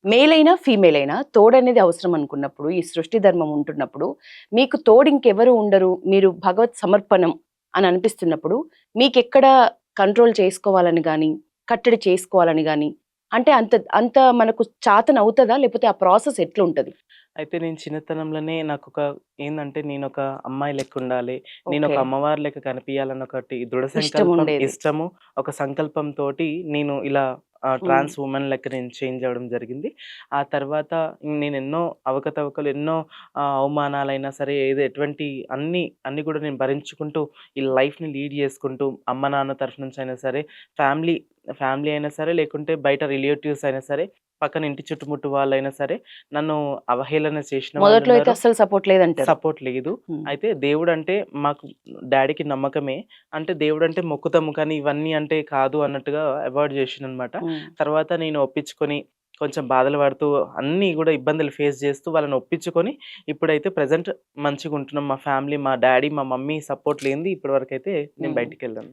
Male అయినా female అయినా తోడనేది అవసరం అనుకున్నప్పుడు ఈ సృష్టి ధర్మం ఉంటున్నప్పుడు మీకు తోడు ఇంకెవరు ఉండరు మీరు భగవత్ సమర్పణం అని అనిపిస్తున్నప్పుడు మీకెక్కడ కంట్రోల్ చేసుకోవాలని కానీ కట్టడి చేసుకోవాలని కానీ అంటే అంత అంత మనకు చాతన అవుతుందా లేకపోతే ఆ ప్రాసెస్ ఎట్లుంటది? అయితే నేను చిన్నతనంలోనే నాకొక ఏందంటే నేనొక అమ్మాయి లెక్కుండాలి. నేనొక ఓకే. అమ్మవారి లెక్క కనిపియాలని ఒకటి దృఢ ఇష్టం సంకల్పం, ఉండేది. ఇష్టము, ఒక సంకల్పంతోటి నేను ఇలా ఉమ్, ట్రాన్స్ వుమన్ లెక్క నేను చేంజ్ అవ్వడం జరిగింది. ఆ తర్వాత నేనెన్నో అవకతవకలు, ఎన్నో అవమానాలైనా సరే ఎటువంటి అన్నీ కూడా నేను భరించుకుంటూ ఈ లైఫ్‌ని లీడ్ చేసుకుంటూ అమ్మ, నాన్న తరఫు నుంచి అయినా సరే, ఫ్యామిలీ ఫ్యామిలీ అయినా సరే, లేకుంటే బయట రిలేటివ్స్ అయినా సరే, పక్కన ఇంటి చుట్టుముట్టు వాళ్ళైనా సరే నన్ను అవహేళన చేసిన మొదట్లో అయితే వాళ్ళున్నారు. అస్సలు సపోర్ట్ లేదంటారు. సపోర్ట్ లేదు. ఉమ్, అయితే దేవుడంటే మాకు డ్యాడీకి నమ్మకమే. అంటే దేవుడంటే మొక్కుతాము కానీ ఇవన్నీ అంటే కాదు అన్నట్టుగా అవాయిడ్ చేసిండనమాట. ఉమ్, తర్వాత నేను ఒప్పించుకొని కొంచెం బాధలు పడుతూ అన్నీ గూడా ఇబ్బందులు ఫేస్ చేస్తూ వాళ్ళని ఒప్పించుకొని ఇప్పుడైతే ప్రెజెంట్ మంచిగుంటున్నాం. మా ఫ్యామిలీ, మా డ్యాడీ, మా మమ్మీ సపోర్ట్ లేనిది ఇప్పటి వరకైతే నేను ఉమ్. బయటికెళ్ళాను.